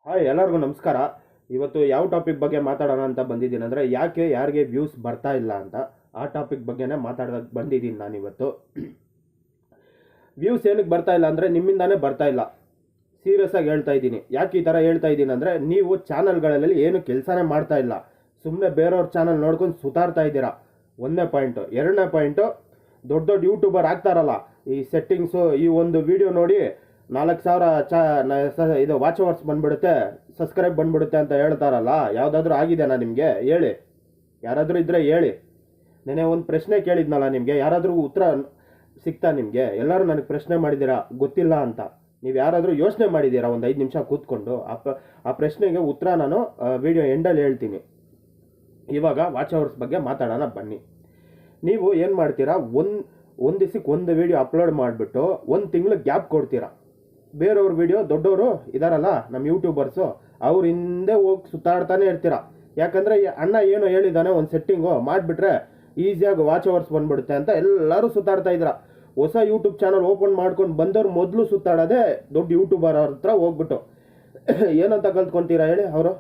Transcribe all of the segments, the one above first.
Hi ಎಲ್ಲರಿಗೂ ನಮಸ್ಕಾರ. ಇವತ್ತು ಯಾವ ಟಾಪಿಕ್ ಬಗ್ಗೆ ಮಾತಾಡೋಣ ಅಂತ ಬಂದಿದ್ದೀನಿ ಅಂದರೆ ಯಾಕೆ ಯಾರಿಗೆ ವ್ಯೂಸ್ ಬರ್ತಾ ಇಲ್ಲ ಅಂತ ಆ ಟಾಪಿಕ್ ಬಗ್ಗೆನೇ ಮಾತಾಡೋದಕ್ಕೆ ಬಂದಿದ್ದೀನಿ ನಾನು ಇವತ್ತು. ವ್ಯೂಸ್ ಏನಕ್ಕೆ ಬರ್ತಾ ಇಲ್ಲ ಅಂದರೆ ನಿಮ್ಮಿಂದಾನೇ ಬರ್ತಾ ಇಲ್ಲ. ಸೀರಿಯಸ್ ಆಗಿ ಹೇಳ್ತಾ ಇದ್ದೀನಿ. ಯಾಕೆ ಈ ಥರ ಹೇಳ್ತಾ ಇದ್ದೀನಿ ಅಂದರೆ ನೀವು ಚಾನಲ್ಗಳಲ್ಲಿ ಏನು ಕೆಲಸನೇ ಮಾಡ್ತಾ ಇಲ್ಲ, ಸುಮ್ಮನೆ ಬೇರೆಯವ್ರ ಚಾನಲ್ ನೋಡ್ಕೊಂಡು ಸುತ್ತಾಡ್ತಾ ಇದ್ದೀರಾ. ಒಂದನೇ ಪಾಯಿಂಟು. ಎರಡನೇ ಪಾಯಿಂಟು, ದೊಡ್ಡ ದೊಡ್ಡ ಯೂಟ್ಯೂಬರ್ ಆಗ್ತಾರಲ್ಲ, ಈ ಸೆಟ್ಟಿಂಗ್ಸು ಈ ಒಂದು ವಿಡಿಯೋ ನೋಡಿ 4,000 ಇದು ವಾಚ್ ಅವರ್ಸ್ ಬಂದ್ಬಿಡುತ್ತೆ, ಸಬ್ಸ್ಕ್ರೈಬ್ ಬಂದ್ಬಿಡುತ್ತೆ ಅಂತ ಹೇಳ್ತಾರಲ್ಲ, ಯಾವುದಾದ್ರೂ ಆಗಿದೆನಾ ನಿಮಗೆ? ಹೇಳಿ, ಯಾರಾದರೂ ಇದ್ದರೆ ಹೇಳಿ. ನೆನೆ ಒಂದು ಪ್ರಶ್ನೆ ಕೇಳಿದ್ನಲ್ಲ ನಿಮಗೆ, ಯಾರಾದರೂ ಉತ್ತರ ಸಿಗ್ತಾ ನಿಮಗೆ? ಎಲ್ಲರೂ ನನಗೆ ಪ್ರಶ್ನೆ ಮಾಡಿದ್ದೀರಾ ಗೊತ್ತಿಲ್ಲ ಅಂತ. ನೀವು ಯಾರಾದರೂ ಯೋಚನೆ ಮಾಡಿದ್ದೀರಾ ಒಂದು 5 ನಿಮಿಷ ಕೂತ್ಕೊಂಡು? ಆ ಪ್ರಶ್ನೆಗೆ ಉತ್ತರ ನಾನು ವಿಡಿಯೋ ಎಂಡಲ್ಲಿ ಹೇಳ್ತೀನಿ. ಇವಾಗ ವಾಚ್ ಅವರ್ಸ್ ಬಗ್ಗೆ ಮಾತಾಡೋಣ ಬನ್ನಿ. ನೀವು ಏನು ಮಾಡ್ತೀರಾ, ಒಂದು ದಿವಸಕ್ಕೆ ಒಂದು ವಿಡಿಯೋ ಅಪ್ಲೋಡ್ ಮಾಡಿಬಿಟ್ಟು 1 ತಿಂಗಳು ಗ್ಯಾಪ್ ಕೊಡ್ತೀರಾ. ಬೇರೆಯವ್ರ ವಿಡಿಯೋ ದೊಡ್ಡವರು ಇದಾರಲ್ಲ ನಮ್ಮ ಯೂಟ್ಯೂಬರ್ಸು, ಅವ್ರ ಹಿಂದೆ ಹೋಗಿ ಸುತ್ತಾಡ್ತಾನೆ ಇರ್ತೀರ. ಯಾಕಂದರೆ ಅಣ್ಣ ಏನೋ ಹೇಳಿದ್ದಾನೆ ಒಂದು ಸೆಟ್ಟಿಂಗು ಮಾಡಿಬಿಟ್ರೆ ಈಸಿಯಾಗಿ ವಾಚ್ ಅವರ್ಸ್ ಬಂದ್ಬಿಡುತ್ತೆ ಅಂತ ಎಲ್ಲರೂ ಸುತ್ತಾಡ್ತಾ ಇದ್ರ. ಹೊಸ ಯೂಟ್ಯೂಬ್ ಚಾನಲ್ ಓಪನ್ ಮಾಡ್ಕೊಂಡು ಬಂದವ್ರು ಮೊದಲು ಸುತ್ತಾಡೋದೇ ದೊಡ್ಡ ಯೂಟ್ಯೂಬರ್ ಅವ್ರ ಹತ್ರ ಹೋಗ್ಬಿಟ್ಟು. ಏನಂತ ಕಲ್ತ್ಕೊತೀರಾ ಹೇಳಿ? ಅವರು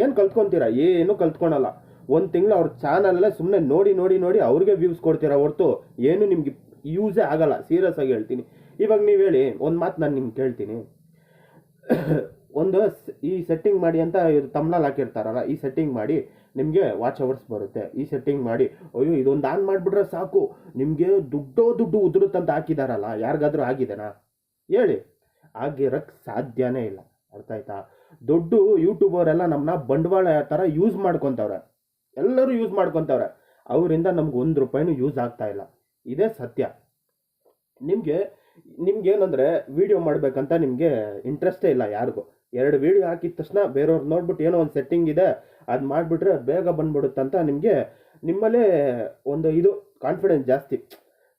ಏನು ಕಲ್ತ್ಕೊತೀರಾ? ಏನು ಕಲ್ತ್ಕೊಳಲ್ಲ. 1 ತಿಂಗಳು ಅವ್ರ ಚಾನಲ್ಲೇ ಸುಮ್ಮನೆ ನೋಡಿ ನೋಡಿ ನೋಡಿ ಅವ್ರಿಗೆ ವ್ಯೂಸ್ ಕೊಡ್ತೀರಾ ಹೊರತು ಏನು ನಿಮ್ಗೆ ಯೂಸೇ ಆಗಲ್ಲ. ಸೀರಿಯಸ್ ಆಗಿ ಹೇಳ್ತೀನಿ. ಇವಾಗ ನೀವು ಹೇಳಿ, ಒಂದು ಮಾತು ನಾನು ನಿಮ್ಗೆ ಕೇಳ್ತೀನಿ. ಈ ಸೆಟ್ಟಿಂಗ್ ಮಾಡಿ ಅಂತ ಇವ್ರು ತಮ್ನಲ್ಲಿ ಹಾಕಿರ್ತಾರಲ್ಲ, ಈ ಸೆಟ್ಟಿಂಗ್ ಮಾಡಿ ನಿಮಗೆ ವಾಚ್ ಅವರ್ಸ್ ಬರುತ್ತೆ, ಈ ಸೆಟ್ಟಿಂಗ್ ಮಾಡಿ, ಅಯ್ಯೋ ಇದೊಂದು ಆನ್ ಮಾಡಿಬಿಟ್ರೆ ಸಾಕು ನಿಮಗೆ ದುಡ್ಡು ಉದುರುತ್ತಂತ ಹಾಕಿದಾರಲ್ಲ, ಯಾರಿಗಾದ್ರೂ ಆಗಿದೆನಾ ಹೇಳಿ? ಆಗಿರಕ್ಕೆ ಸಾಧ್ಯನೇ ಇಲ್ಲ. ಅರ್ಥ ಆಯ್ತಾ? ದೊಡ್ಡ ಯೂಟ್ಯೂಬರ್ ನಮ್ಮನ್ನ ಬಂಡವಾಳ ಥರ ಯೂಸ್ ಮಾಡ್ಕೊತವ್ರೆ. ಎಲ್ಲರೂ ಯೂಸ್ ಮಾಡ್ಕೊತವ್ರೆ. ಅವರಿಂದ ನಮ್ಗೆ 1 ರೂಪಾಯಿನೂ ಯೂಸ್ ಆಗ್ತಾ ಇಲ್ಲ. ಇದೇ ಸತ್ಯ. ನಿಮ್ಗೇನಂದರೆ ವಿಡಿಯೋ ಮಾಡಬೇಕಂತ ನಿಮಗೆ ಇಂಟ್ರೆಸ್ಟೇ ಇಲ್ಲ ಯಾರಿಗೂ. 2 ವಿಡಿಯೋ ಹಾಕಿದ ತಕ್ಷಣ ಬೇರೆಯವ್ರು ನೋಡ್ಬಿಟ್ಟು ಏನೋ ಒಂದು ಸೆಟ್ಟಿಂಗ್ ಇದೆ ಅದು ಮಾಡಿಬಿಟ್ರೆ ಬೇಗ ಬಂದ್ಬಿಡುತ್ತಂತ ನಿಮ್ಮಲ್ಲೇ ಒಂದು ಇದು ಕಾನ್ಫಿಡೆನ್ಸ್ ಜಾಸ್ತಿ.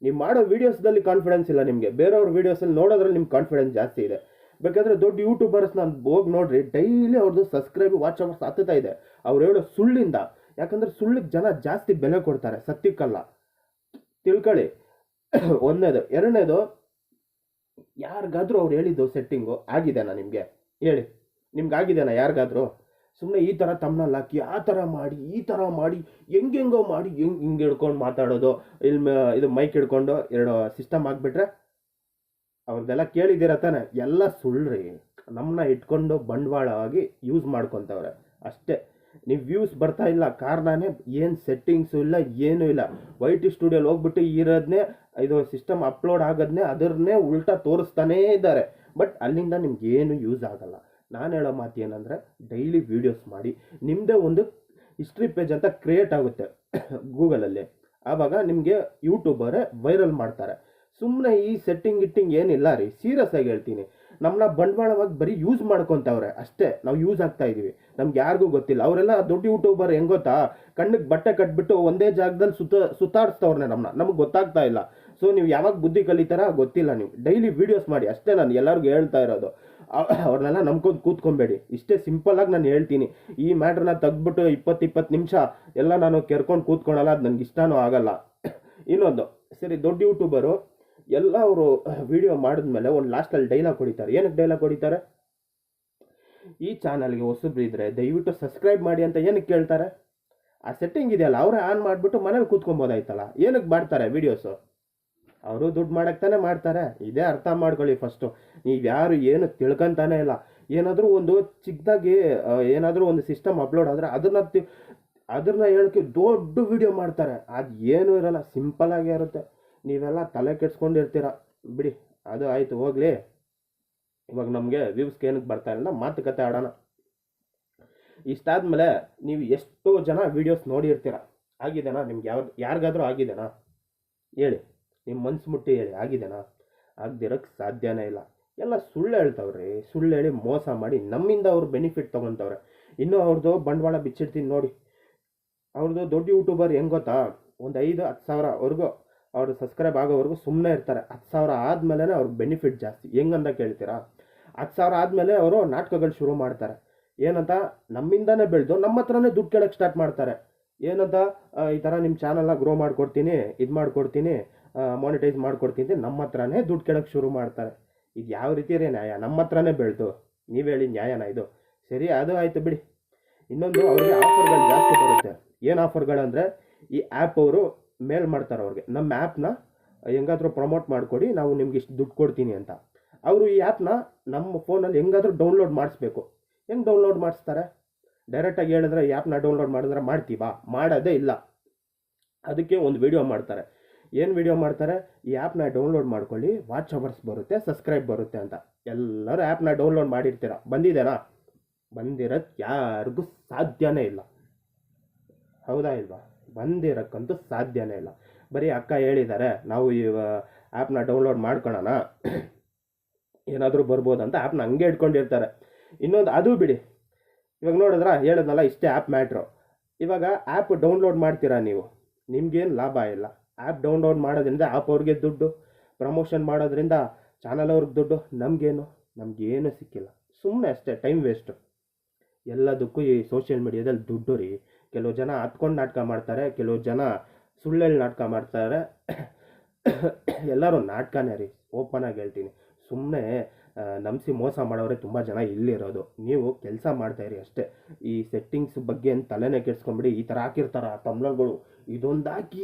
ನೀವು ಮಾಡೋ ವೀಡಿಯೋಸ್ದಲ್ಲಿ ಕಾನ್ಫಿಡೆನ್ಸ್ ಇಲ್ಲ ನಿಮಗೆ, ಬೇರೆಯವ್ರ ವೀಡಿಯೋಸಲ್ಲಿ ನೋಡೋದ್ರಲ್ಲಿ ನಿಮ್ಗೆ ಕಾನ್ಫಿಡೆನ್ಸ್ ಜಾಸ್ತಿ ಇದೆ. ಬೇಕಾದರೆ ದೊಡ್ಡ ಯೂಟ್ಯೂಬರ್ಸ್ ನಾನು ಹೋಗಿ ನೋಡ್ರಿ, ಡೈಲಿ ಅವ್ರದ್ದು ಸಬ್ಸ್ಕ್ರೈಬ್ ವಾಚ್ ಅವರ್ಸ್ ಹತ್ತುತ್ತಾ ಇದೆ. ಅವ್ರು ಹೇಳೋ ಸುಳ್ಳಿಂದ. ಯಾಕಂದರೆ ಸುಳ್ಳಿಗೆ ಜನ ಜಾಸ್ತಿ ಬೆಲೆ ಕೊಡ್ತಾರೆ, ಸತ್ಯಕ್ಕಲ್ಲ. ತಿಳ್ಕೊಳ್ಳಿ. ಒಂದನೇದು. ಎರಡನೇದು, ಯಾರಿಗಾದ್ರೂ ಅವ್ರು ಹೇಳಿದ್ದು ಸೆಟ್ಟಿಂಗು ಆಗಿದೆನಾ ನಿಮಗೆ? ಹೇಳಿ, ನಿಮ್ಗೆ ಆಗಿದೆನಾ ಯಾರಿಗಾದ್ರೂ? ಸುಮ್ಮನೆ ಈ ಥರ ತಮ್ಮನಲ್ಲಿ ಹಾಕಿ ಆ ಥರ ಮಾಡಿ ಈ ಥರ ಮಾಡಿ ಹೆಂಗೆಂಗೋ ಮಾಡಿ ಹಿಂಗೆ ಹಿಡ್ಕೊಂಡು ಮಾತಾಡೋದು, ಇದು ಮೈಕ್ ಹಿಡ್ಕೊಂಡು 2 ಸಿಸ್ಟಮ್ ಆಗಿಬಿಟ್ರೆ ಅವ್ರದ್ದೆಲ್ಲ ಕೇಳಿದ್ದೀರ ತಾನೆ? ಎಲ್ಲ ಸುಳ್ಳ್ರಿ. ನಮ್ಮನ್ನ ಇಟ್ಕೊಂಡು ಬಂಡವಾಳವಾಗಿ ಯೂಸ್ ಮಾಡ್ಕೊತವ್ರೆ ಅಷ್ಟೇ. ನೀವು ವ್ಯೂಸ್ ಬರ್ತಾ ಇಲ್ಲ ಕಾರಣನೇ ಏನು ಸೆಟ್ಟಿಂಗ್ಸು ಇಲ್ಲ, ಏನೂ ಇಲ್ಲ. YT ಸ್ಟುಡಿಯೋಲಿ ಹೋಗ್ಬಿಟ್ಟು ಇರೋದನ್ನೇ, ಇದು ಸಿಸ್ಟಮ್ ಅಪ್ಲೋಡ್ ಆಗೋದನ್ನೇ ಅದನ್ನೇ ಉಲ್ಟಾ ತೋರಿಸ್ತಾನೇ ಇದ್ದಾರೆ. ಬಟ್ ಅಲ್ಲಿಂದ ನಿಮ್ಗೆ ಏನು ಯೂಸ್ ಆಗಲ್ಲ. ನಾನು ಹೇಳೋ ಮಾತು ಏನಂದರೆ, ಡೈಲಿ ವೀಡಿಯೋಸ್ ಮಾಡಿ ನಿಮ್ಮದೇ ಒಂದು ಹಿಸ್ಟ್ರಿ ಪೇಜ್ ಅಂತ ಕ್ರಿಯೇಟ್ ಆಗುತ್ತೆ ಗೂಗಲಲ್ಲಿ. ಆವಾಗ ನಿಮಗೆ ಯೂಟ್ಯೂಬರೇ ವೈರಲ್ ಮಾಡ್ತಾರೆ. ಸುಮ್ಮನೆ ಈ ಸೆಟ್ಟಿಂಗ್ ಏನಿಲ್ಲ ರೀ. ಸೀರಿಯಸ್ ಆಗಿ ಹೇಳ್ತೀನಿ. ನಮ್ಮನ್ನ ಬಂಡವಾಳವಾಗಿ ಬರೀ ಯೂಸ್ ಮಾಡ್ಕೊತವ್ರೆ ಅಷ್ಟೇ. ನಾವು ಯೂಸ್ ಆಗ್ತಾ ಇದ್ದೀವಿ, ನಮ್ಗೆ ಯಾರಿಗೂ ಗೊತ್ತಿಲ್ಲ. ಅವರೆಲ್ಲ ದೊಡ್ಡ ಯೂಟ್ಯೂಬರ್ ಹೆಂಗೆ ಗೊತ್ತಾ, ಕಣ್ಣಿಗೆ ಬಟ್ಟೆ ಕಟ್ಬಿಟ್ಟು ಒಂದೇ ಜಾಗದಲ್ಲಿ ಸುತ್ತಾಡಿಸ್ತವ್ರೆ ನಮಗೆ ಗೊತ್ತಾಗ್ತಾ ಇಲ್ಲ. ಸೊ ನೀವು ಯಾವಾಗ ಬುದ್ಧಿ ಕಲಿತಾರ ಗೊತ್ತಿಲ್ಲ. ನೀವು ಡೈಲಿ ವೀಡಿಯೋಸ್ ಮಾಡಿ ಅಷ್ಟೇ. ನಾನು ಎಲ್ಲರಿಗೂ ಹೇಳ್ತಾ ಇರೋದು, ಅವ್ರನ್ನೆಲ್ಲ ನಂಬ್ಕೊಂಡು ಕೂತ್ಕೊಬೇಡಿ. ಇಷ್ಟೇ ಸಿಂಪಲ್ಲಾಗಿ ನಾನು ಹೇಳ್ತೀನಿ. ಈ ಮ್ಯಾಟ್ರನ್ನ ತೆಗ್ದ್ಬಿಟ್ಟು 20 ನಿಮಿಷ ಎಲ್ಲ ನಾನು ಕೆರ್ಕೊಂಡು ಕೂತ್ಕೊಳಲ್ಲ, ಅದು ನನಗೆ ಇಷ್ಟನೂ ಆಗಲ್ಲ. ಇನ್ನೊಂದು, ಸರಿ, ದೊಡ್ಡ ಯೂಟ್ಯೂಬರು ಎಲ್ಲ ಅವರು ವಿಡಿಯೋ ಮಾಡಿದ್ಮೇಲೆ ಒಂದು ಲಾಸ್ಟಲ್ಲಿ ಡೈಲಾಗ್ ಹೊಡಿತಾರೆ. ಏನಕ್ಕೆ ಡೈಲಾಗ್ ಹೊಡಿತಾರೆ? ಈ ಚಾನಲ್ಗೆ ಹೊಸಬ್ರು ಇದ್ದರೆ ದಯವಿಟ್ಟು ಸಬ್ಸ್ಕ್ರೈಬ್ ಮಾಡಿ ಅಂತ ಏನಕ್ಕೆ ಕೇಳ್ತಾರೆ? ಆ ಸೆಟ್ಟಿಂಗ್ ಇದೆಯಲ್ಲ, ಅವರೇ ಆನ್ ಮಾಡಿಬಿಟ್ಟು ಮನೇಲಿ ಕೂತ್ಕೊಬೋದಾಯ್ತಲ್ಲ. ಏನಕ್ಕೆ ಮಾಡ್ತಾರೆ ವೀಡಿಯೋಸು? ಅವರು ದುಡ್ಡು ಮಾಡಕ್ಕೆ ತಾನೇ ಮಾಡ್ತಾರೆ. ಇದೇ ಅರ್ಥ ಮಾಡ್ಕೊಳ್ಳಿ ಫಸ್ಟು. ನೀವು ಯಾರು ಏನು ತಿಳ್ಕೊಂತಾನೆ ಇಲ್ಲ. ಏನಾದರೂ ಒಂದು ಚಿಕ್ಕದಾಗಿ ಏನಾದರೂ ಒಂದು ಸಿಸ್ಟಮ್ ಅಪ್ಲೋಡ್ ಆದರೆ ಅದನ್ನ ಹೇಳೋಕ್ಕೆ ದೊಡ್ಡ ವಿಡಿಯೋ ಮಾಡ್ತಾರೆ. ಅದು ಏನೂ ಇರಲ್ಲ, ಸಿಂಪಲ್ಲಾಗೇ ಇರುತ್ತೆ. ನೀವೆಲ್ಲ ತಲೆ ಕೆಡ್ಸ್ಕೊಂಡಿರ್ತೀರ. ಬಿಡಿ, ಅದು ಆಯಿತು, ಹೋಗಲಿ. ಇವಾಗ ನಮಗೆ ವ್ಯೂಸ್ಗೆ ಏನಕ್ಕೆ ಬರ್ತಾ ಇಲ್ಲ ಮಾತುಕತೆ ಆಡೋಣ. ಇಷ್ಟಾದ್ಮೇಲೆ ನೀವು ಎಷ್ಟೋ ಜನ ವೀಡಿಯೋಸ್ ನೋಡಿರ್ತೀರ. ಆಗಿದೆನಾ ನಿಮ್ಗೆ? ಯಾರಿಗಾದ್ರೂ ಆಗಿದೆನಾ ಹೇಳಿ? ನಿಮ್ಮ ಮನ್ಸು ಮುಟ್ಟಿ ಹೇಳಿ, ಆಗಿದೆನಾ? ಆಗದಿರೋಕ್ಕೆ ಸಾಧ್ಯನೇ ಇಲ್ಲ. ಎಲ್ಲ ಸುಳ್ಳು ಹೇಳ್ತವ್ರಿ. ಸುಳ್ಳು ಹೇಳಿ ಮೋಸ ಮಾಡಿ ನಮ್ಮಿಂದ ಅವ್ರು ಬೆನಿಫಿಟ್ ತೊಗೊತವ್ರೆ. ಇನ್ನೂ ಅವ್ರದ್ದು ಬಂಡವಾಳ ಬಿಚ್ಚಿಡ್ತೀನಿ ನೋಡಿ. ಅವ್ರದ್ದು ದೊಡ್ಡ ಯೂಟ್ಯೂಬರ್ ಹೆಂಗೆ ಗೊತ್ತಾ, ಒಂದು 5-10 ಸಾವಿರವರೆಗೂ ಅವರು ಸಬ್ಸ್ಕ್ರೈಬ್ ಆಗೋವರೆಗೂ ಸುಮ್ಮನೆ ಇರ್ತಾರೆ. 10 ಸಾವಿರ ಆದಮೇಲೆ ಅವ್ರಿಗೆ ಬೆನಿಫಿಟ್ ಜಾಸ್ತಿ. ಹೆಂಗಂತ ಕೇಳ್ತೀರಾ? 10 ಸಾವಿರ ಆದಮೇಲೆ ಅವರು ನಾಟಕಗಳು ಶುರು ಮಾಡ್ತಾರೆ. ಏನಂತ? ನಮ್ಮಿಂದನೇ ಬೆಳೆದು ನಮ್ಮ ಹತ್ರನೇ ದುಡ್ಡು ಕೇಳೋಕ್ಕೆ ಸ್ಟಾರ್ಟ್ ಮಾಡ್ತಾರೆ. ಏನಂತ? ಈ ಥರ ನಿಮ್ಮ ಚಾನಲ್ನ ಗ್ರೋ ಮಾಡಿಕೊಡ್ತೀನಿ, ಇದು ಮಾಡಿಕೊಡ್ತೀನಿ, ಮಾನಿಟೈಸ್ ಮಾಡಿಕೊಡ್ತೀನಿ ಅಂತ ನಮ್ಮ ಹತ್ರನೇ ದುಡ್ಡು ಕೇಳೋಕ್ಕೆ ಶುರು ಮಾಡ್ತಾರೆ. ಇದು ಯಾವ ರೀತಿ ರೀ ನ್ಯಾಯ? ನಮ್ಮ ಹತ್ರನೇ ಬೆಳೆದು ನೀವು ಹೇಳಿ ನ್ಯಾಯನ ಇದು? ಸರಿ, ಅದು ಆಯಿತು ಬಿಡಿ. ಇನ್ನೊಂದು ಅವ್ರಿಗೆ ಆಫರ್ಗಳು ಜಾಸ್ತಿ ಬರುತ್ತೆ. ಏನು ಆಫರ್ಗಳಂದರೆ, ಈ ಆ್ಯಪ್ ಅವರು ಮೇಲ್ ಮಾಡ್ತಾರೆ ಅವ್ರಿಗೆ, ನಮ್ಮ ಆ್ಯಪ್ನ ಹೆಂಗಾದರೂ ಪ್ರಮೋಟ್ ಮಾಡಿಕೊಡಿ, ನಾವು ನಿಮ್ಗೆ ಇಷ್ಟು ದುಡ್ಡು ಕೊಡ್ತೀನಿ ಅಂತ. ಅವರು ಈ ಆ್ಯಪ್ನ ನಮ್ಮ ಫೋನಲ್ಲಿ ಹೆಂಗಾದರೂ ಡೌನ್ಲೋಡ್ ಮಾಡಿಸ್ಬೇಕು. ಹೆಂಗೆ ಡೌನ್ಲೋಡ್ ಮಾಡಿಸ್ತಾರೆ? ಡೈರೆಕ್ಟಾಗಿ ಹೇಳಿದ್ರೆ ಈ ಆ್ಯಪ್ನ ಡೌನ್ಲೋಡ್ ಮಾಡಿದ್ರೆ ಮಾಡ್ತೀವಾ? ಮಾಡೋದೇ ಇಲ್ಲ. ಅದಕ್ಕೆ ಒಂದು ವಿಡಿಯೋ ಮಾಡ್ತಾರೆ. ಏನು ವಿಡಿಯೋ ಮಾಡ್ತಾರೆ? ಈ ಆ್ಯಪ್ನ ಡೌನ್ಲೋಡ್ ಮಾಡ್ಕೊಳ್ಳಿ, ವಾಚ್ ಅವರ್ಸ್ ಬರುತ್ತೆ, ಸಬ್ಸ್ಕ್ರೈಬ್ ಬರುತ್ತೆ ಅಂತ. ಎಲ್ಲರೂ ಆ್ಯಪ್ನ ಡೌನ್ಲೋಡ್ ಮಾಡಿರ್ತೀರ, ಬಂದಿದೆನಾ? ಬಂದಿರೋಕ್ಕೆ ಯಾರಿಗೂ ಸಾಧ್ಯನೇ ಇಲ್ಲ. ಹೌದಾ ಇಲ್ವಾ? ಬಂದಿರೋಕ್ಕಂತೂ ಸಾಧ್ಯನೇ ಇಲ್ಲ. ಬರೀ ಅಕ್ಕ ಹೇಳಿದ್ದಾರೆ ನಾವು ಈ ಆ್ಯಪ್ನ ಡೌನ್ಲೋಡ್ ಮಾಡ್ಕೊಳ್ಳೋಣ, ಏನಾದರೂ ಬರ್ಬೋದು ಅಂತ ಆ್ಯಪ್ನ ಹಂಗೆ ಇಟ್ಕೊಂಡಿರ್ತಾರೆ. ಇನ್ನೊಂದು ಅದು ಬಿಡಿ, ಇವಾಗ ನೋಡಿದ್ರಾ, ಹೇಳಿದ್ನಲ್ಲ ಇಷ್ಟೇ ಆ್ಯಪ್ ಮ್ಯಾಟ್ರು. ಇವಾಗ ಆ್ಯಪ್ ಡೌನ್ಲೋಡ್ ಮಾಡ್ತೀರಾ ನೀವು, ನಿಮ್ಗೇನು ಲಾಭ ಇಲ್ಲ. ಆ್ಯಪ್ ಡೌನ್ಲೋಡ್ ಮಾಡೋದ್ರಿಂದ ಆ್ಯಪ್ ಅವ್ರಿಗೆ ದುಡ್ಡು, ಪ್ರಮೋಷನ್ ಮಾಡೋದ್ರಿಂದ ಚಾನಲ್ ಅವ್ರಿಗೆ ದುಡ್ಡು, ನಮಗೇನು ಸಿಕ್ಕಿಲ್ಲ. ಸುಮ್ಮನೆ ಅಷ್ಟೇ ಟೈಮ್ ವೇಸ್ಟು. ಎಲ್ಲದಕ್ಕೂ ಈ ಸೋಷಿಯಲ್ ಮೀಡಿಯಾದಲ್ಲಿ ದುಡ್ಡು ರೀ. ಕೆಲವು ಜನ ಹತ್ಕೊಂಡು ನಾಟಕ ಮಾಡ್ತಾರೆ, ಕೆಲವು ಜನ ಸುಳ್ಳಲ್ಲಿ ನಾಟಕ ಮಾಡ್ತಾರೆ. ಎಲ್ಲರೂ ನಾಟಕನೇ ರೀ, ಓಪನ್ ಆಗಿ ಹೇಳ್ತೀನಿ. ಸುಮ್ಮನೆ ನಂಬಿಸಿ ಮೋಸ ಮಾಡೋರೆ ತುಂಬ ಜನ ಇಲ್ಲಿರೋದು. ನೀವು ಕೆಲಸ ಮಾಡ್ತಾಯಿರಿ ಅಷ್ಟೇ. ಈ ಸೆಟ್ಟಿಂಗ್ಸ್ ಬಗ್ಗೆ ಅಂತ ತಲೆನೇ ಕೆಡ್ಸ್ಕೊಂಬಿಡಿ. ಈ ಥರ ಹಾಕಿರ್ತಾರ ತಮ್ಲಗಳು, ಇದೊಂದು ಹಾಕಿ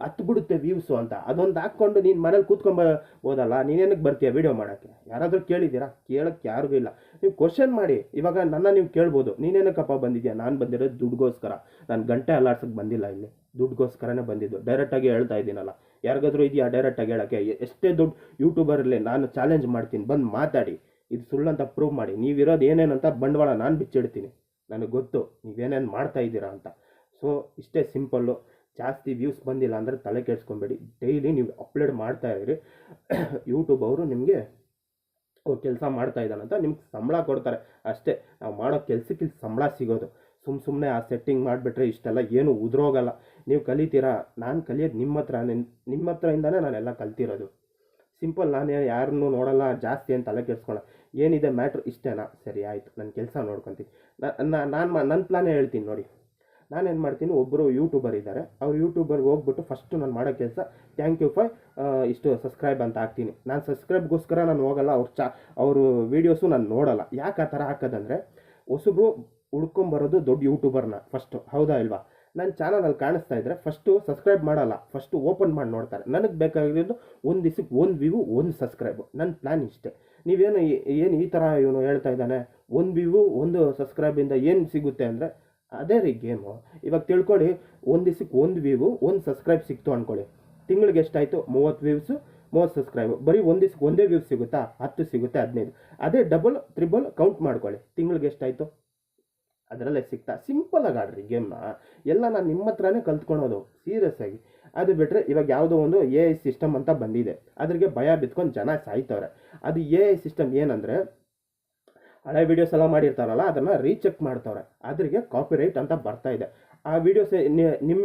ಹತ್ಬಿಡುತ್ತೆ ವ್ಯೂಸು ಅಂತ. ಅದೊಂದು ಹಾಕ್ಕೊಂಡು ನೀನು ಮನೇಲಿ ಕೂತ್ಕೊಂಬೋದಲ್ಲ, ನೀನೇನಕ್ಕೆ ಬರ್ತೀಯ ವೀಡಿಯೋ ಮಾಡೋಕ್ಕೆ? ಯಾರಾದರೂ ಕೇಳಿದ್ದೀರಾ? ಕೇಳೋಕ್ಕೆ ಯಾರಿಗೂ ಇಲ್ಲ. ನೀವು ಕ್ವಶನ್ ಮಾಡಿ. ಇವಾಗ ನನ್ನ ನೀವು ಕೇಳ್ಬೋದು, ನೀನೇನಕ್ಕಪ್ಪ ಬಂದಿದ್ಯಾ? ನಾನು ಬಂದಿರೋದು ದುಡ್ಗೋಸ್ಕರ. ನಾನು ಗಂಟೆ ಅಲ್ಲಾಡ್ಸೋಕ್ಕೆ ಬಂದಿಲ್ಲ, ಇಲ್ಲಿ ದುಡ್ಗೋಸ್ಕರನೇ ಬಂದಿದ್ದು. ಡೈರೆಕ್ಟಾಗಿ ಹೇಳ್ತಾ ಇದ್ದೀನಲ್ಲ. ಯಾರಿಗಾದ್ರೂ ಇದೆಯಾ ಡೈರೆಕ್ಟಾಗಿ ಹೇಳೋಕ್ಕೆ? ಎಷ್ಟೇ ದುಡ್ಡು ಯೂಟ್ಯೂಬರ್ ಇರಲಿ, ನಾನು ಚಾಲೆಂಜ್ ಮಾಡ್ತೀನಿ, ಬಂದು ಮಾತಾಡಿ, ಇದು ಸುಳ್ಳಂತ ಪ್ರೂವ್ ಮಾಡಿ. ನೀವಿರೋದು ಏನೇನಂತ ಬಂಡವಾಳ ನಾನು ಬಿಚ್ಚಿಡ್ತೀನಿ. ನನಗೆ ಗೊತ್ತು ನೀವೇನೇನು ಮಾಡ್ತಾ ಇದ್ದೀರಾ ಅಂತ. ಸೊ ಇಷ್ಟೇ ಸಿಂಪಲ್ಲು. ಜಾಸ್ತಿ ವ್ಯೂಸ್ ಬಂದಿಲ್ಲ ಅಂದರೆ ತಲೆ ಕೆಡಿಸ್ಕೊಬೇಡಿ. ಡೈಲಿ ನೀವು ಅಪ್ಲೋಡ್ ಮಾಡ್ತಾ ಇರಿ. ಯೂಟ್ಯೂಬ್ ಅವರು ನಿಮಗೆ ಕೆಲಸ ಮಾಡ್ತಾ ಇದ್ದಾನಂತ ನಿಮ್ಗೆ ಸಂಬಳ ಕೊಡ್ತಾರೆ ಅಷ್ಟೇ. ನಾವು ಮಾಡೋ ಕೆಲಸಕ್ಕೆ ಸಂಬಳ ಸಿಗೋದು. ಸುಮ್ಮನೆ ಆ ಸೆಟ್ಟಿಂಗ್ ಮಾಡಿಬಿಟ್ರೆ ಇಷ್ಟೆಲ್ಲ ಏನು ಉದುರೋಗಲ್ಲ. ನೀವು ಕಲಿತೀರಾ? ನಾನು ಕಲಿಯೋದು ನಿಮ್ಮ ಹತ್ರದಿಂದನೇ ನಾನೆಲ್ಲ ಕಲ್ತಿರೋದು. ಸಿಂಪಲ್. ನಾನು ಯಾರನ್ನೂ ನೋಡಲ್ಲ ಜಾಸ್ತಿ ಅಂತ ತಲೆ ಕೆಡಿಸ್ಕೊಳ್ಳ. ಏನಿದೆ ಮ್ಯಾಟ್ರ್ ಇಷ್ಟೇನಾ? ಸರಿ ಆಯಿತು, ನನ್ನ ಕೆಲಸ ನೋಡ್ಕೊತೀನಿ. ನನ್ನ ಪ್ಲಾನೇ ಹೇಳ್ತೀನಿ ನೋಡಿ. ನಾನೇನು ಮಾಡ್ತೀನಿ, ಒಬ್ಬರು ಯೂಟ್ಯೂಬರ್ ಇದ್ದಾರೆ, ಅವ್ರು ಯೂಟ್ಯೂಬರ್ಗೆ ಹೋಗ್ಬಿಟ್ಟು ಫಸ್ಟು ನಾನು ಮಾಡೋ ಕೆಲಸ ಥ್ಯಾಂಕ್ ಯು ಫಾರ್ ಇಷ್ಟು ಸಬ್ಸ್ಕ್ರೈಬ್ ಅಂತ ಹಾಕ್ತೀನಿ. ನಾನು ಸಬ್ಸ್ಕ್ರೈಬ್ಗೋಸ್ಕರ ನಾನು ಹೋಗಲ್ಲ, ಅವರು ವೀಡಿಯೋಸು ನಾನು ನೋಡಲ್ಲ. ಯಾಕೆ ಆ ಥರ ಹಾಕೋದಂದರೆ, ಹೊಸಬ್ರು ಹುಡ್ಕೊಂಬರೋದು ದೊಡ್ಡ ಯೂಟ್ಯೂಬರ್ನ ಫಸ್ಟು. ಹೌದಾ ಇಲ್ವಾ? ನನ್ನ ಚಾನಲಲ್ಲಿ ಕಾಣಿಸ್ತಾ ಇದ್ದರೆ ಫಸ್ಟು ಸಬ್ಸ್ಕ್ರೈಬ್ ಮಾಡಲ್ಲ, ಫಸ್ಟು ಓಪನ್ ಮಾಡಿ ನೋಡ್ತಾರೆ. ನನಗೆ ಬೇಕಾಗಿರೋದು ಒಂದು ದಿವಸಕ್ಕೆ 1 ವ್ಯೂ 1 ಸಬ್ಸ್ಕ್ರೈಬು. ನನ್ನ ಪ್ಲ್ಯಾನ್ ಇಷ್ಟೇ. ನೀವೇನು ಈ ಥರ ಇವನು ಹೇಳ್ತಾ ಇದ್ದಾನೆ, 1 ವ್ಯೂ 1 ಸಬ್ಸ್ಕ್ರೈಬಿಂದ ಏನು ಸಿಗುತ್ತೆ ಅಂದರೆ, ಅದೇ ರೀ ಗೇಮು. ಇವಾಗ ತಿಳ್ಕೊಳ್ಳಿ, ಒಂದು ದಿವಸಕ್ಕೆ 1 ವ್ಯೂ 1 ಸಬ್ಸ್ಕ್ರೈಬ್ ಸಿಕ್ತು ಅಂದ್ಕೊಳ್ಳಿ. ತಿಂಗಳಿಗೆ ಎಷ್ಟಾಯಿತು? 30 ವ್ಯೂಸು 30 ಸಬ್ಸ್ಕ್ರೈಬು. ಬರೀ ಒಂದು ದಿವಸಕ್ಕೆ ಒಂದೇ ವ್ಯೂಸ್ ಸಿಗುತ್ತಾ? 10 ಸಿಗುತ್ತೆ, 15. ಅದೇ ಡಬಲ್ ತ್ರಿಬಲ್ ಕೌಂಟ್ ಮಾಡ್ಕೊಳ್ಳಿ. ತಿಂಗಳಿಗೆ ಎಷ್ಟಾಯಿತು? ಅದರಲ್ಲೇ ಸಿಗ್ತಾ. ಸಿಂಪಲಾಗಿ ಆಡ್ರಿ ಗೇಮ್ನ. ಎಲ್ಲ ನಾನು ನಿಮ್ಮ ಹತ್ರನೇ ಕಲ್ತ್ಕೊಳೋದು, ಸೀರಿಯಸ್ ಆಗಿ. ಅದು ಬಿಟ್ಟರೆ ಇವಾಗ ಯಾವುದೋ ಒಂದು AI ಸಿಸ್ಟಮ್ ಅಂತ ಬಂದಿದೆ, ಅದ್ರಿಗೆ ಭಯ ಬಿತ್ಕೊಂಡು ಜನ ಸಾಯ್ತವ್ರೆ. ಅದು AI ಸಿಸ್ಟಮ್ ಏನಂದರೆ, ಹಳೆ ವೀಡಿಯೋಸ್ ಎಲ್ಲ ಮಾಡಿರ್ತಾರಲ್ಲ, ಅದನ್ನು ರೀಚೆಕ್ ಮಾಡ್ತವ್ರೆ. ಅದ್ರಿಗೆ ಕಾಪಿರೈಟ್ ಅಂತ ಬರ್ತಾ ಇದೆ. ಆ ವೀಡಿಯೋಸ್ ನಿಮ್ಮ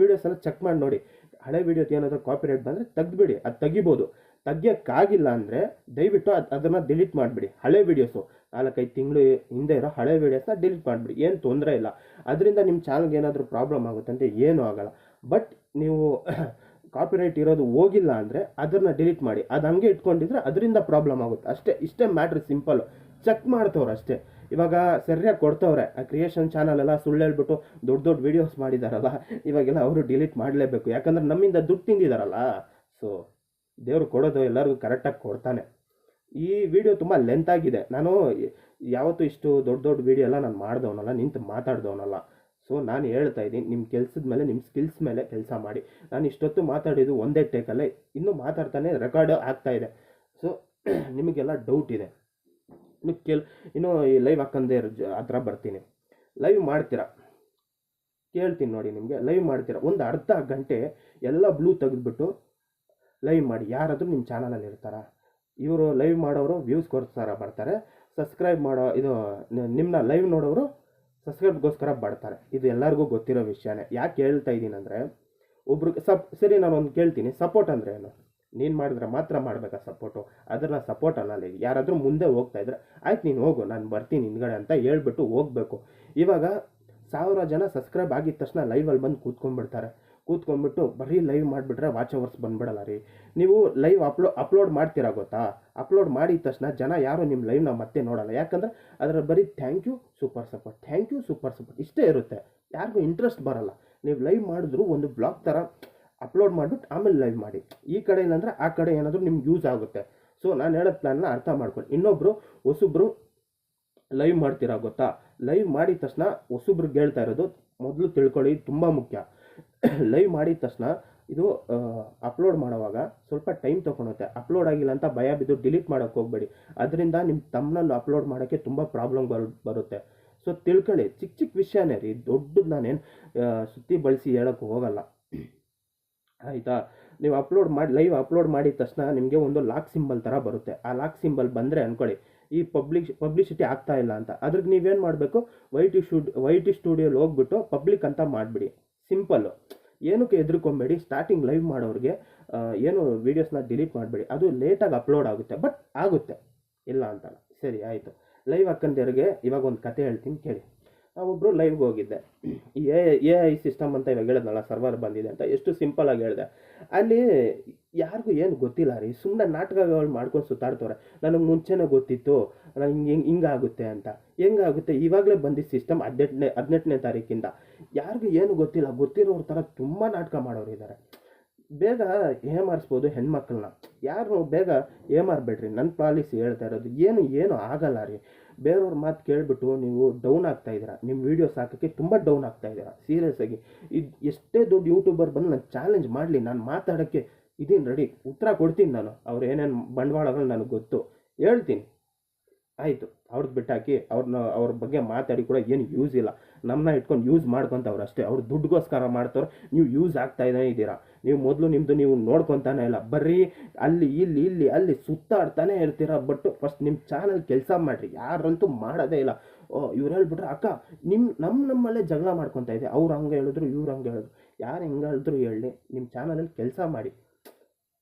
ವೀಡಿಯೋಸ್ ಎಲ್ಲ ಚೆಕ್ ಮಾಡಿ ನೋಡಿ. ಹಳೆ ವೀಡಿಯೋಕ್ಕೆ ಏನಾದರೂ ಕಾಪಿರೈಟ್ ಬಂದರೆ ತೆಗ್ದುಬಿಡಿ. ಅದು ತೆಗಿಬೋದು. ತೆಗಿಯೋಕ್ಕಾಗಿಲ್ಲ ಅಂದರೆ ದಯವಿಟ್ಟು ಅದನ್ನು ಡಿಲೀಟ್ ಮಾಡಿಬಿಡಿ. ಹಳೆ ವೀಡಿಯೋಸು 4-5 ತಿಂಗಳು ಹಿಂದೆ ಇರೋ ಹಳೆ ವೀಡಿಯೋಸ್ನ ಡಿಲೀಟ್ ಮಾಡಿಬಿಡಿ. ಏನು ತೊಂದರೆ ಇಲ್ಲ. ಅದರಿಂದ ನಿಮ್ಮ ಚಾನಲ್ಗೆ ಏನಾದರೂ ಪ್ರಾಬ್ಲಮ್ ಆಗುತ್ತೆ ಅಂತ ಏನೂ ಆಗೋಲ್ಲ. ಬಟ್ ನೀವು ಕಾಪಿರೈಟ್ ಇರೋದು ಹೋಗಿಲ್ಲ ಅಂದರೆ ಅದನ್ನು ಡಿಲೀಟ್ ಮಾಡಿ. ಅದು ಹಂಗೆ ಇಟ್ಕೊಂಡಿದ್ರೆ ಅದರಿಂದ ಪ್ರಾಬ್ಲಮ್ ಆಗುತ್ತೆ ಅಷ್ಟೇ. ಇಷ್ಟೇ ಮ್ಯಾಟ್ರ್, ಸಿಂಪಲ್ಲು. ಚೆಕ್ ಮಾಡ್ತವ್ರೆ ಅಷ್ಟೇ. ಇವಾಗ ಸರಿಯಾಗಿ ಕೊಡ್ತವ್ರೆ. ಆ ಕ್ರಿಯೇಷನ್ ಚಾನಲೆಲ್ಲ ಸುಳ್ಳು ಹೇಳ್ಬಿಟ್ಟು ದೊಡ್ಡ ವೀಡಿಯೋಸ್ ಮಾಡಿದಾರಲ್ಲ, ಇವಾಗೆಲ್ಲ ಅವರು ಡಿಲೀಟ್ ಮಾಡಲೇಬೇಕು. ಯಾಕಂದ್ರೆ ನಮ್ಮಿಂದ ದುಡ್ಡು ತಿಂದಿದ್ದಾರಲ್ಲ. ಸೊ ದೇವ್ರು ಕೊಡೋದು ಎಲ್ಲರಿಗೂ ಕರೆಕ್ಟಾಗಿ ಕೊಡ್ತಾನೆ. ಈ ವಿಡಿಯೋ ತುಂಬ ಲೆಂತ್ ಆಗಿದೆ. ನಾನು ಯಾವತ್ತೂ ಇಷ್ಟು ದೊಡ್ಡ ವೀಡಿಯೋ ಎಲ್ಲ ನಾನು ಮಾಡಿದವನಲ್ಲ, ನಿಂತು ಮಾತಾಡಿದವನಲ್ಲ. ಸೊ ನಾನು ಹೇಳ್ತಾ ಇದ್ದೀನಿ, ನಿಮ್ಮ ಕೆಲಸದ ಮೇಲೆ, ನಿಮ್ಮ ಸ್ಕಿಲ್ಸ್ ಮೇಲೆ ಕೆಲಸ ಮಾಡಿ. ನಾನು ಇಷ್ಟೊತ್ತು ಮಾತಾಡಿದ್ದು ಒಂದೇ ಟೇಕಲ್ಲೇ, ಇನ್ನೂ ಮಾತಾಡ್ತಾನೆ ರೆಕಾರ್ಡ್ ಆಗ್ತಾಯಿದೆ. ಸೊ ನಿಮಗೆಲ್ಲ ಡೌಟ್ ಇದೆ, ಇನ್ನೂ ಈ ಲೈವ್ ಹಾಕಂದೇ ಆ ಥರ ಬರ್ತೀನಿ. ಲೈವ್ ಮಾಡ್ತೀರಾ? ಕೇಳ್ತೀನಿ ನೋಡಿ ನಿಮಗೆ. ಲೈವ್ ಮಾಡ್ತೀರಾ? ಒಂದು ಅರ್ಧ ಗಂಟೆ ಎಲ್ಲ ಬ್ಲೂ ತೆಗೆದುಬಿಟ್ಟು ಲೈವ್ ಮಾಡಿ. ಯಾರಾದರೂ ನಿಮ್ಮ ಚಾನಲಲ್ಲಿ ಇರ್ತಾರ? ಇವರು ಲೈವ್ ಮಾಡೋರು ವ್ಯೂಸ್ಗೋಸ್ಕರ ಬರ್ತಾರೆ, ಸಬ್ಸ್ಕ್ರೈಬ್ ಮಾಡೋ ನಿಮ್ಮನ್ನ ಲೈವ್ ನೋಡೋರು ಸಬ್ಸ್ಕ್ರೈಬ್ಗೋಸ್ಕರ ಬರ್ತಾರೆ. ಇದು ಎಲ್ಲರಿಗೂ ಗೊತ್ತಿರೋ ವಿಷಯನೇ. ಯಾಕೆ ಹೇಳ್ತಾ ಇದ್ದೀನಿ ಅಂದರೆ, ಒಬ್ರಿಗೆ ಸರಿ ನಾನೊಂದು ಕೇಳ್ತೀನಿ, ಸಪೋರ್ಟ್ ಅಂದರೆ ಏನು? ನೀನು ಮಾಡಿದ್ರೆ ಮಾತ್ರ ಮಾಡಬೇಕಾ ಸಪೋರ್ಟು? ಅದನ್ನು ಸಪೋರ್ಟ್ ಅನ್ನಲ್ಲ. ಯಾರಾದರೂ ಮುಂದೆ ಹೋಗ್ತಾ ಇದ್ರೆ ಆಯ್ತು ನೀನು ಹೋಗು, ನಾನು ಬರ್ತೀನಿ ಹಿಂದ್ಗಡೆ ಅಂತ ಹೇಳ್ಬಿಟ್ಟು ಹೋಗಬೇಕು. ಇವಾಗ 1000 ಜನ ಸಬ್ಸ್ಕ್ರೈಬ್ ಆಗಿದ ತಕ್ಷಣ ಲೈವಲ್ಲಿ ಬಂದು ಕೂತ್ಕೊಂಡ್ಬಿಡ್ತಾರೆ. ಕೂತ್ಕೊಂಡ್ಬಿಟ್ಟು ಬರೀ ಲೈವ್ ಮಾಡಿಬಿಟ್ರೆ ವಾಚ್ ಅವರ್ಸ್ ಬಂದ್ಬಿಡಲ್ಲ ರೀ. ನೀವು ಲೈವ್ ಅಪ್ಲೋಡ್ ಮಾಡ್ತೀರಾ ಗೊತ್ತಾ, ಅಪ್ಲೋಡ್ ಮಾಡಿದ ತಕ್ಷಣ ಜನ ಯಾರು ನಿಮ್ಮ ಲೈವ್ನ ಮತ್ತೆ ನೋಡಲ್ಲ. ಯಾಕಂದರೆ ಅದರ ಬರೀ thank you super support, thank you super support ಇಷ್ಟೇ ಇರುತ್ತೆ. ಯಾರಿಗೂ ಇಂಟ್ರೆಸ್ಟ್ ಬರಲ್ಲ. ನೀವು ಲೈವ್ ಮಾಡಿದ್ರು ಒಂದು ಬ್ಲಾಗ್ ಥರ ಅಪ್ಲೋಡ್ ಮಾಡಿಬಿಟ್ಟು ಆಮೇಲೆ ಲೈವ್ ಮಾಡಿ. ಈ ಕಡೆ ಇಲ್ಲಾಂದರೆ ಆ ಕಡೆ ಏನಾದರೂ ನಿಮ್ಗೆ ಯೂಸ್ ಆಗುತ್ತೆ. ಸೊ ನಾನು ಹೇಳೋ ಪ್ಲ್ಯಾನ್ನ ಅರ್ಥ ಮಾಡ್ಕೊಳ್ಳಿ. ಇನ್ನೊಬ್ಬರು ಹೊಸಬ್ರು ಲೈವ್ ಮಾಡ್ತೀರಾ ಗೊತ್ತಾ, ಲೈವ್ ಮಾಡಿದ ತಕ್ಷಣ ಹೊಸಬ್ರಿಗೆ ಹೇಳ್ತಾ ಇರೋದು ಮೊದಲು ತಿಳ್ಕೊಳ್ಳಿ, ತುಂಬ ಮುಖ್ಯ. ಲೈವ್ ಮಾಡಿದ ತಕ್ಷಣ ಇದು ಅಪ್ಲೋಡ್ ಮಾಡುವಾಗ ಸ್ವಲ್ಪ ಟೈಮ್ ತೊಗೊಳುತ್ತೆ. ಅಪ್ಲೋಡ್ ಆಗಿಲ್ಲ ಅಂತ ಭಯ ಬಿದ್ದು ಡಿಲೀಟ್ ಮಾಡೋಕ್ಕೆ ಹೋಗಬೇಡಿ. ಅದರಿಂದ ನಿಮ್ಮ ತಮ್ಮನಲ್ಲಿ ಅಪ್ಲೋಡ್ ಮಾಡೋಕ್ಕೆ ತುಂಬ ಪ್ರಾಬ್ಲಮ್ ಬರುತ್ತೆ. ಸೊ ತಿಳ್ಕೊಳ್ಳಿ, ಚಿಕ್ಕ ಚಿಕ್ಕ ವಿಷಯನೇ ರೀ, ದೊಡ್ಡದು ನಾನೇನು ಸುತ್ತಿ ಬಳಸಿ ಹೇಳೋಕ್ಕೆ ಹೋಗಲ್ಲ ಆಯಿತಾ. ನೀವು ಲೈವ್ ಅಪ್ಲೋಡ್ ಮಾಡಿದ ತಕ್ಷಣ ನಿಮಗೆ ಒಂದು ಲಾಕ್ ಸಿಂಬಲ್ ಥರ ಬರುತ್ತೆ. ಆ ಲಾಕ್ ಸಿಂಬಲ್ ಬಂದರೆ ಅಂದ್ಕೊಳ್ಳಿ ಈ ಪಬ್ಲಿಸಿಟಿ ಆಗ್ತಾ ಇಲ್ಲ ಅಂತ. ಅದ್ರಿಗೆ ನೀವೇನು ಮಾಡಬೇಕು, ವೈ ಟಿ ಸ್ಟುಡಿಯೋಲಿ ಹೋಗ್ಬಿಟ್ಟು ಪಬ್ಲಿಕ್ ಅಂತ ಮಾಡಿಬಿಡಿ. ಸಿಂಪಲ್ಲು, ಏನಕ್ಕೆ ಹೆದರ್ಕೊಂಬೇಡಿ. ಸ್ಟಾರ್ಟಿಂಗ್ ಲೈವ್ ಮಾಡೋರಿಗೆ ಏನು ವೀಡಿಯೋಸ್ನ ಡಿಲೀಟ್ ಮಾಡಬೇಡಿ. ಅದು ಲೇಟಾಗಿ ಅಪ್ಲೋಡ್ ಆಗುತ್ತೆ, ಬಟ್ ಆಗುತ್ತೆ, ಇಲ್ಲ ಅಂತಲ್ಲ. ಸರಿ ಆಯಿತು. ಲೈವ್ ಹಾಕಂದವ್ರಿಗೆ ಇವಾಗ ಒಂದು ಕತೆ ಹೇಳ್ತೀನಿ ಕೇಳಿ. ನಾವೊಬ್ಬರು ಲೈವ್ಗೆ ಹೋಗಿದ್ದೆ. ಎ ಐ ಸಿಸ್ಟಮ್ ಅಂತ ಇವಾಗ ಹೇಳಿದ್ನಲ್ಲ, ಸರ್ವರ್ ಬಂದಿದೆ ಅಂತ, ಎಷ್ಟು ಸಿಂಪಲಾಗಿ ಹೇಳಿದೆ. ಅಲ್ಲಿ ಯಾರಿಗೂ ಏನು ಗೊತ್ತಿಲ್ಲ ರೀ, ಸುಮ್ಮನೆ ನಾಟಕಗಳು ಮಾಡ್ಕೊಂಡು ಸುತ್ತಾಡ್ತವ್ರೆ. ನನಗೆ ಮುಂಚೆನೇ ಗೊತ್ತಿತ್ತು ನನಗೆ ಹಿಂಗಾಗುತ್ತೆ ಅಂತ. ಹೆಂಗಾಗುತ್ತೆ, ಇವಾಗಲೇ ಬಂದಿದ್ದ ಸಿಸ್ಟಮ್ 18ನೇ ತಾರೀಕಿಂದ. ಯಾರಿಗೂ ಏನು ಗೊತ್ತಿಲ್ಲ, ಗೊತ್ತಿರೋರ ಥರ ತುಂಬ ನಾಟಕ ಮಾಡೋರು ಇದ್ದಾರೆ. ಬೇಗ ಏಮಾರಿಸ್ಬೋದು ಹೆಣ್ಮಕ್ಳನ್ನ, ಯಾರು ಬೇಗ ಏಮಾರಬೇಡ್ರಿ. ನನ್ನ ಪಾಲಿಸಿ ಹೇಳ್ತಾ ಇರೋದು, ಏನು ಆಗಲ್ಲ ರೀ. ಬೇರೆಯವ್ರ ಮಾತು ಕೇಳಿಬಿಟ್ಟು ನೀವು ಡೌನ್ ಆಗ್ತಾ ಇದ್ದೀರಾ. ನಿಮ್ಮ ವೀಡಿಯೋಸ್ ಹಾಕೋಕ್ಕೆ ತುಂಬ ಡೌನ್ ಆಗ್ತಾ ಇದ್ದೀರಾ. ಸೀರಿಯಸ್ ಆಗಿ ಇದು ಎಷ್ಟೇ ದೊಡ್ಡ ಯೂಟ್ಯೂಬರ್ ಬಂದು ನಾನು ಚಾಲೆಂಜ್ ಮಾಡಲಿ, ನಾನು ಮಾತಾಡೋಕ್ಕೆ ಇದೀನಿ ರೆಡಿ, ಉತ್ತರ ಕೊಡ್ತೀನಿ ನಾನು. ಅವ್ರು ಏನೇನು ಬಂಡವಾಳಗಳು ನನಗೆ ಗೊತ್ತು, ಹೇಳ್ತೀನಿ ಆಯಿತು. ಅವ್ರದ್ದು ಬಿಟ್ಟಾಕಿ ಅವ್ರ ಬಗ್ಗೆ ಮಾತಾಡಿ ಕೂಡ ಏನು ಯೂಸ್ ಇಲ್ಲ. ನಮ್ಮನ್ನ ಇಟ್ಕೊಂಡು ಯೂಸ್ ಮಾಡ್ಕೊತವ್ರು ಅಷ್ಟೇ. ಅವ್ರು ದುಡ್ಡುಗೋಸ್ಕರ ಮಾಡ್ತವ್ರು, ನೀವು ಯೂಸ್ ಆಗ್ತಾನೇ ಇದ್ದೀರಾ. ನೀವು ಮೊದಲು ನಿಮ್ಮದು ನೀವು ನೋಡ್ಕೊತಾನೆ ಇಲ್ಲ, ಬರೀ ಅಲ್ಲಿ ಸುತ್ತಾಡ್ತಾನೆ ಇರ್ತೀರ. ಬಟ್ ಫಸ್ಟ್ ನಿಮ್ಮ ಚಾನಲ್ ಕೆಲಸ ಮಾಡಿರಿ. ಯಾರಂತೂ ಮಾಡೋದೇ ಇಲ್ಲ. ಇವ್ರು ಹೇಳ್ಬಿಟ್ರೆ ಅಕ್ಕ ನಮ್ಮಲ್ಲೇ ಜಗಳ ಮಾಡ್ಕೊತಾ ಇದೆ, ಅವ್ರು ಹಂಗೆ ಹೇಳಿದ್ರು ಇವ್ರು ಹಂಗೆ ಹೇಳಿದ್ರು. ಯಾರು ಹೆಂಗೆ ಹೇಳಿದ್ರು ಹೇಳಿ, ನಿಮ್ಮ ಚಾನಲಲ್ಲಿ ಕೆಲಸ ಮಾಡಿ.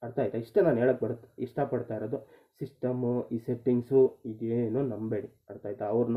ಅರ್ಥ ಆಯ್ತಾ? ಇಷ್ಟೇ ನಾನು ಹೇಳಕ್ಕೆ ಇಷ್ಟಪಡ್ತಾ ಇರೋದು. ಸಿಸ್ಟಮು, ಈ ಸೆಟ್ಟಿಂಗ್ಸು ಇದೇನೋ ನಂಬೇಡಿ. ಅರ್ಥ ಆಯ್ತಾ? ಅವ್ರು